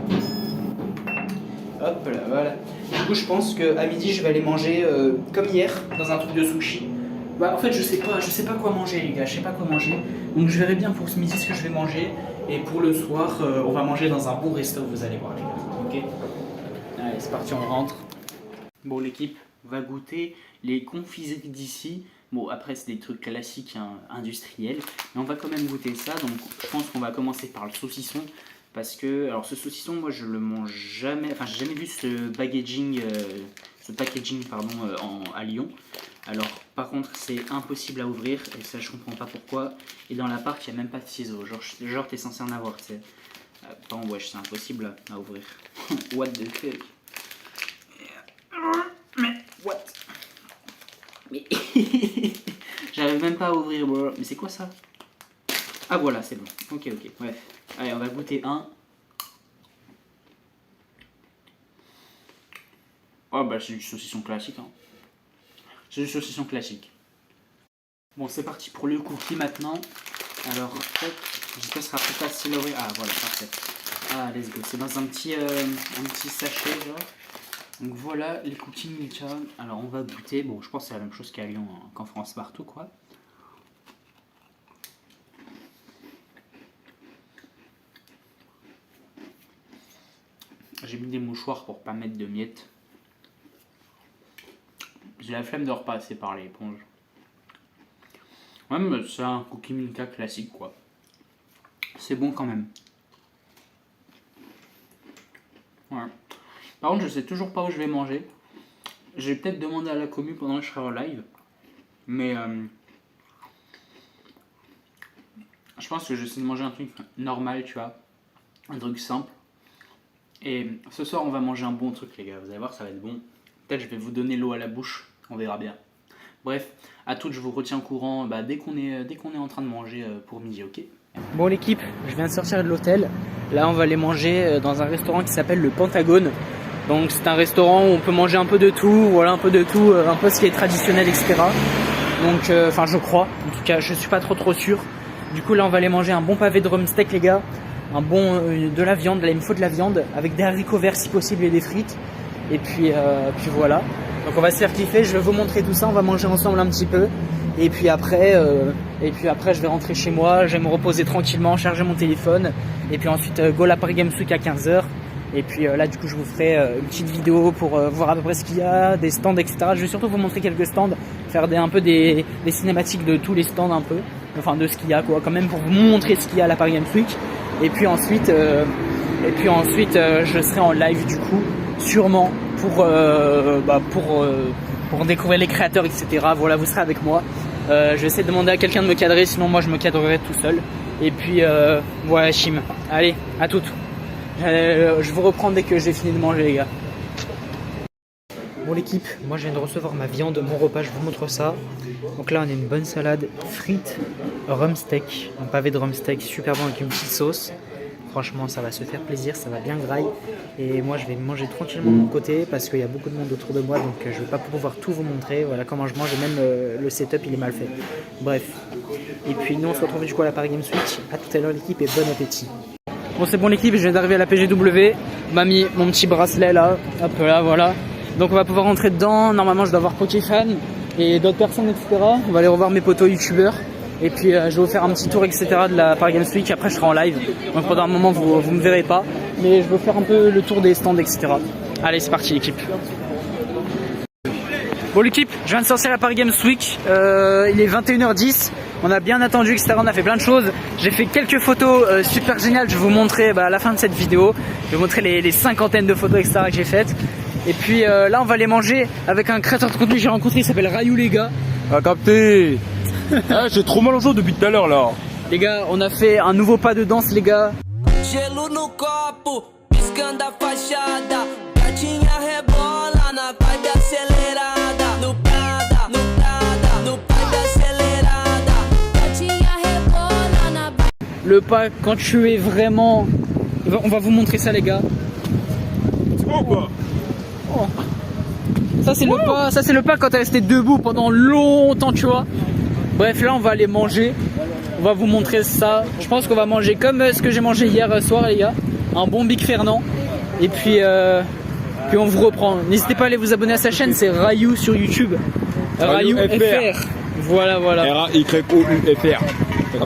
S2: Hop là, voilà. Du coup, je pense qu'à midi, je vais aller manger comme hier, dans un truc de sushi. Bah, en fait, je sais pas quoi manger, les gars. Je sais pas quoi manger. Donc, je verrai bien pour ce midi ce que je vais manger. Et pour le soir, on va manger dans un bon resto, vous allez voir, les gars. Ok? Allez, c'est parti, on rentre. Bon, l'équipe va goûter les confiseries d'ici. Bon, après, c'est des trucs classiques, hein, industriels. Mais on va quand même goûter ça. Donc, je pense qu'on va commencer par le saucisson. Parce que, alors, ce saucisson, moi, je le mange jamais. Enfin, j'ai jamais vu ce packaging, à Lyon. Alors, par contre, c'est impossible à ouvrir. Et ça, je comprends pas pourquoi. Et dans l'appart, il n'y a même pas de ciseaux. Genre t'es censé en avoir, tu sais. Attends, wesh, c'est impossible à ouvrir. What the fuck? Mais, what? Mais j'arrive même pas à ouvrir, bro. Mais c'est quoi ça? Ah voilà, c'est bon. Ok, bref. Allez, on va goûter un. Oh bah c'est du saucisson classique, hein. C'est du saucisson classique. Bon, c'est parti pour le cookie maintenant. Alors, j'espère que ce sera plus facile à ouvrir. Ah voilà, parfait. Ah, let's go. C'est dans un petit sachet, genre. Donc voilà, les cookies Milka. Alors on va goûter. Bon, je pense que c'est la même chose qu'à Lyon, hein, qu'en France partout, quoi. J'ai mis des mouchoirs pour pas mettre de miettes. J'ai la flemme de repasser par l'éponge. Ouais, mais c'est un cookie Milka classique, quoi. C'est bon quand même. Ouais. Par contre, je sais toujours pas où je vais manger. J'ai peut-être demandé à la commu pendant que je serai en live. Mais je pense que j'essaie de manger un truc normal, tu vois. Un truc simple. Et ce soir, on va manger un bon truc, les gars. Vous allez voir, ça va être bon. Peut-être je vais vous donner l'eau à la bouche. On verra bien. Bref, à toutes, je vous retiens au courant dès qu'on est en train de manger pour midi, ok? Bon, l'équipe, je viens de sortir de l'hôtel. Là, on va aller manger dans un restaurant qui s'appelle le Pentagone. Donc, c'est un restaurant où on peut manger un peu de tout. Voilà, un peu de tout, un peu ce qui est traditionnel, etc. Donc, enfin, je crois. En tout cas, je suis pas trop sûr. Du coup, là, on va aller manger un bon pavé de drumstick, les gars. Un bon de la viande, là il me faut de la viande avec des haricots verts si possible et des frites. Et puis voilà. Donc on va se faire kiffer, je vais vous montrer tout ça, on va manger ensemble un petit peu. Et puis après je vais rentrer chez moi, je vais me reposer tranquillement, charger mon téléphone. Et puis ensuite go la Paris Games Week à 15h. Et puis là du coup je vous ferai une petite vidéo pour voir à peu près ce qu'il y a, des stands, etc. Je vais surtout vous montrer quelques stands, faire un peu des cinématiques de tous les stands un peu. Enfin de ce qu'il y a quoi, quand même pour vous montrer ce qu'il y a à la Paris Games Week. Et puis ensuite, je serai en live du coup, sûrement pour découvrir les créateurs, etc. Voilà, vous serez avec moi. Je vais essayer de demander à quelqu'un de me cadrer, sinon moi je me cadrerai tout seul. Et puis voilà, Chim. Allez, à toutes. Je vous reprends dès que j'ai fini de manger, les gars. Bon l'équipe, moi je viens de recevoir ma viande, mon repas, je vous montre ça. Donc là on a une bonne salade, frites, rhum steak, un pavé de rhum steak super bon avec une petite sauce. Franchement ça va se faire plaisir, ça va bien graille. Et moi je vais manger tranquillement de mon côté parce qu'il y a beaucoup de monde autour de moi, donc je ne vais pas pouvoir tout vous montrer. Voilà comment je mange et même le setup il est mal fait. Bref. Et puis nous on se retrouve du coup à la Paris Games Week. A tout à l'heure l'équipe et bon appétit. Bon c'est bon l'équipe, je viens d'arriver à la PGW. On m'a mis mon petit bracelet là, hop là voilà. Donc on va pouvoir rentrer dedans. Normalement je dois avoir Pokéfan et d'autres personnes etc. On va aller revoir mes potos youtubeurs. Et puis je vais vous faire un petit tour etc. de la Paris Games Week. Après je serai en live. Donc pendant un moment vous me verrez pas. Mais je vais faire un peu le tour des stands etc. Allez c'est parti l'équipe. Bon l'équipe, je viens de sortir la Paris Games Week. Il est 21h10. On a bien attendu etc. On a fait plein de choses. J'ai fait quelques photos super géniales. Je vais vous montrer à la fin de cette vidéo. Je vais vous montrer les cinquantaines de photos etc. que j'ai faites. Et puis là on va aller manger avec un créateur de contenu que j'ai rencontré, il s'appelle Rayou les gars.
S5: Ah capté. Ah, j'ai trop mal aux os depuis tout à l'heure là.
S2: Les gars, on a fait un nouveau pas de danse les gars.
S6: Gelo no copo, piscando a fachada. Gatinha rebola na vibe acelerada. No Prada, no Prada, no vibe acelerada. Gatinha rebola na vibe.
S2: Le pas quand tu es vraiment... On va vous montrer ça les gars.
S5: C'est bon ou pas?
S2: Oh. Ça c'est le pas quand t'es resté debout pendant longtemps tu vois. Bref là on va aller manger. On va vous montrer ça. Je pense qu'on va manger comme ce que j'ai mangé hier soir les gars. Un bon Big Fernand. Et puis on vous reprend. N'hésitez pas à aller vous abonner à sa chaîne, c'est Rayou sur YouTube. Rayou FR. Voilà.
S5: R-A-Y-O-U-F-R.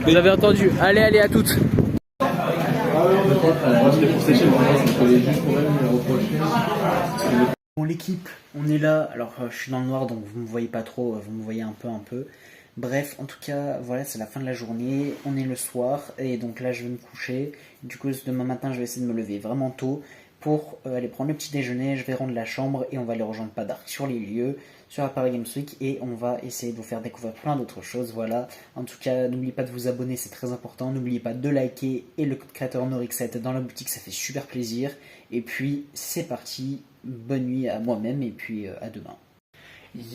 S2: Vous avez entendu. Allez à toutes. Bon l'équipe, on est là. Alors je suis dans le noir donc vous me voyez pas trop, vous me voyez un peu. Bref, en tout cas, voilà, c'est la fin de la journée. On est le soir et donc là je vais me coucher. Du coup demain matin je vais essayer de me lever vraiment tôt pour aller prendre le petit déjeuner. Je vais rendre la chambre et on va aller rejoindre Padark sur les lieux, sur la Paris Games Week et on va essayer de vous faire découvrir plein d'autres choses. Voilà, en tout cas n'oubliez pas de vous abonner, c'est très important. N'oubliez pas de liker et le code créateur Norix7 dans la boutique, ça fait super plaisir. Et puis c'est parti, bonne nuit à moi-même et puis à demain.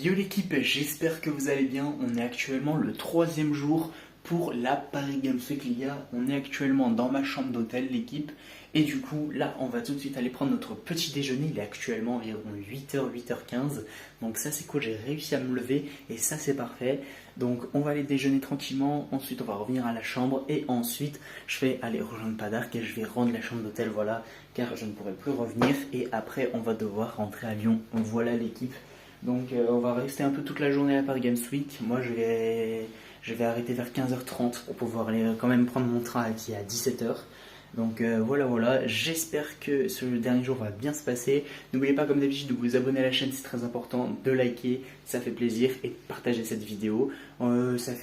S2: Yo l'équipe, j'espère que vous allez bien. On est actuellement le 3e jour pour la Paris Games Week les gars. On est actuellement dans ma chambre d'hôtel l'équipe. Et du coup là on va tout de suite aller prendre notre petit déjeuner. Il est actuellement environ 8h, 8h15. Donc ça c'est cool, j'ai réussi à me lever et ça c'est parfait. Donc on va aller déjeuner tranquillement. Ensuite on va revenir à la chambre. Et ensuite je vais aller rejoindre Padark et je vais rendre la chambre d'hôtel, voilà. Car je ne pourrai plus revenir. Et après on va devoir rentrer à Lyon. Voilà l'équipe. Donc on va rester un peu toute la journée à la Paris Games Week. Moi je vais arrêter vers 15h30 pour pouvoir aller quand même prendre mon train qui est à 17h. Donc voilà, j'espère que ce dernier jour va bien se passer. N'oubliez pas comme d'habitude de vous abonner à la chaîne, c'est très important, de liker, ça fait plaisir, et de partager cette vidéo.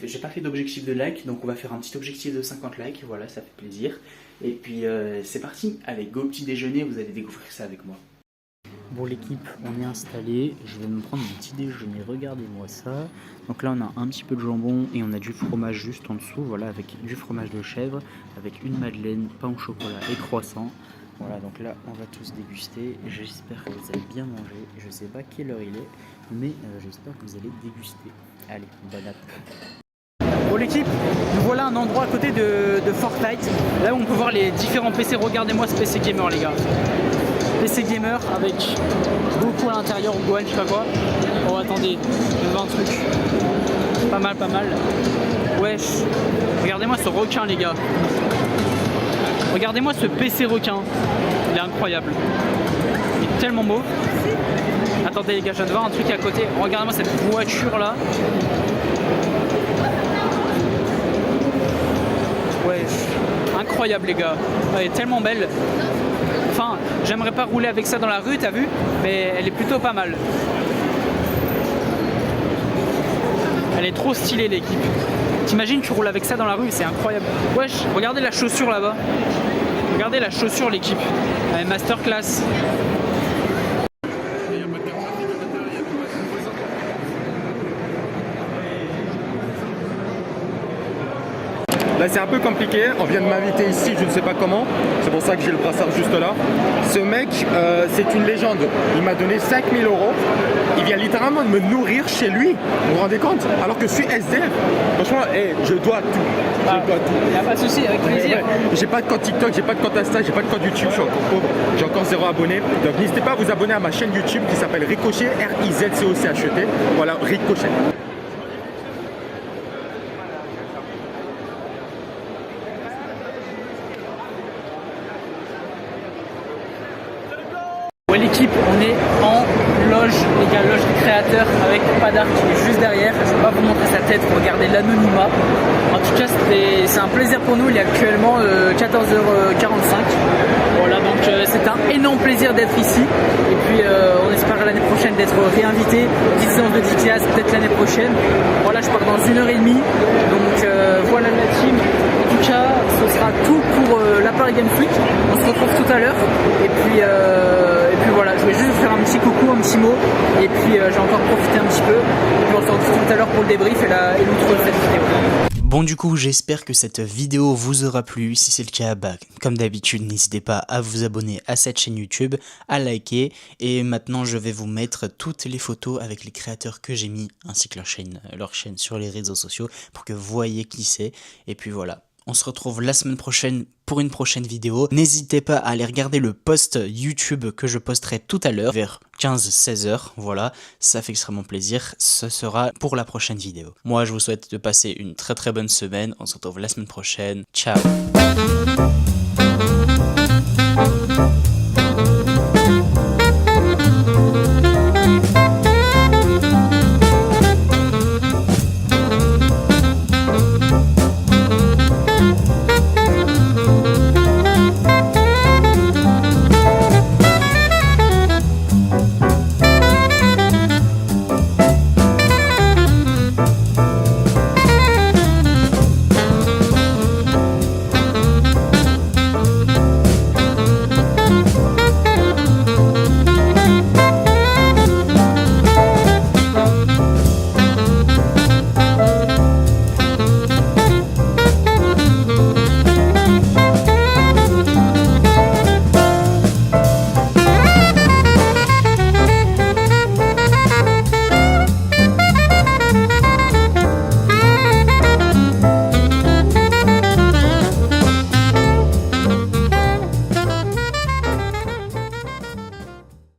S2: J'ai pas fait d'objectif de like, donc on va faire un petit objectif de 50 likes, voilà, ça fait plaisir. Et puis c'est parti, allez go petit déjeuner, vous allez découvrir ça avec moi. Bon l'équipe, on est installé, je vais me prendre mon petit déjeuner, regardez-moi ça. Donc là on a un petit peu de jambon et on a du fromage juste en dessous, voilà, avec du fromage de chèvre, avec une madeleine, pain au chocolat et croissant. Voilà, donc là on va tous déguster, j'espère que vous allez bien manger, je sais pas quelle heure il est, mais j'espère que vous allez déguster. Allez, bon appétit. Bon l'équipe, nous voilà un endroit à côté de Fortnite, là où on peut voir les différents PC, regardez-moi ce PC gamer les gars. PC gamer avec beaucoup à l'intérieur, Gohan, je sais pas quoi. Oh attendez, je vois un truc. Pas mal. Wesh, regardez-moi ce requin les gars. Regardez-moi ce PC requin. Il est incroyable. Il est tellement beau. Attendez les gars, je viens de voir un truc à côté. Regardez-moi cette voiture là. Wesh, incroyable les gars. Elle est tellement belle. Enfin, j'aimerais pas rouler avec ça dans la rue, t'as vu? Mais elle est plutôt pas mal. Elle est trop stylée l'équipe. T'imagines tu roules avec ça dans la rue, c'est incroyable. Wesh, regardez la chaussure là-bas. Regardez la chaussure l'équipe. Masterclass.
S5: Là, c'est un peu compliqué. On vient de m'inviter ici, je ne sais pas comment. C'est pour ça que j'ai le brassard juste là. Ce mec, c'est une légende. Il m'a donné 5 000 €. Il vient littéralement de me nourrir chez lui. Vous vous rendez compte? Alors que je suis SDF. Franchement, je dois tout. Je dois tout.
S2: Il n'y a pas de souci, avec plaisir.
S5: J'ai pas de compte TikTok, j'ai pas de compte Insta, j'ai pas de compte YouTube, je suis encore pauvre. J'ai encore 0 abonné. Donc n'hésitez pas à vous abonner à ma chaîne YouTube qui s'appelle Ricochet, R-I-Z-C-O-C-H-E-T. Voilà, Ricochet.
S2: Ouais, l'équipe, on est en loge, les gars, loge du créateur avec Padar qui est juste derrière. Je ne vais pas vous montrer sa tête pour garder l'anonymat. En tout cas, c'est un plaisir pour nous. Il est actuellement 14h45. Voilà, donc c'est un énorme plaisir d'être ici. Et puis on espère l'année prochaine d'être réinvité. 10 séances de DTS, peut-être l'année prochaine. Voilà, je pars dans 1h30. Donc voilà la team. En tout cas, ce sera tout pour la Paris Games Week. On se retrouve tout à l'heure. Et puis voilà, je voulais juste faire un petit coucou, un petit mot. Et puis j'ai encore profité un petit peu. Et puis on se retrouve tout à l'heure pour le débrief et l'outre de cette vidéo.
S1: Bon du coup j'espère que cette vidéo vous aura plu, si c'est le cas bah, comme d'habitude n'hésitez pas à vous abonner à cette chaîne YouTube, à liker et maintenant je vais vous mettre toutes les photos avec les créateurs que j'ai mis ainsi que leur chaîne sur les réseaux sociaux pour que vous voyez qui c'est et puis voilà. On se retrouve la semaine prochaine pour une prochaine vidéo. N'hésitez pas à aller regarder le post YouTube que je posterai tout à l'heure, vers 15-16 h. Voilà, ça fait extrêmement plaisir. Ce sera pour la prochaine vidéo. Moi, je vous souhaite de passer une très bonne semaine. On se retrouve la semaine prochaine. Ciao!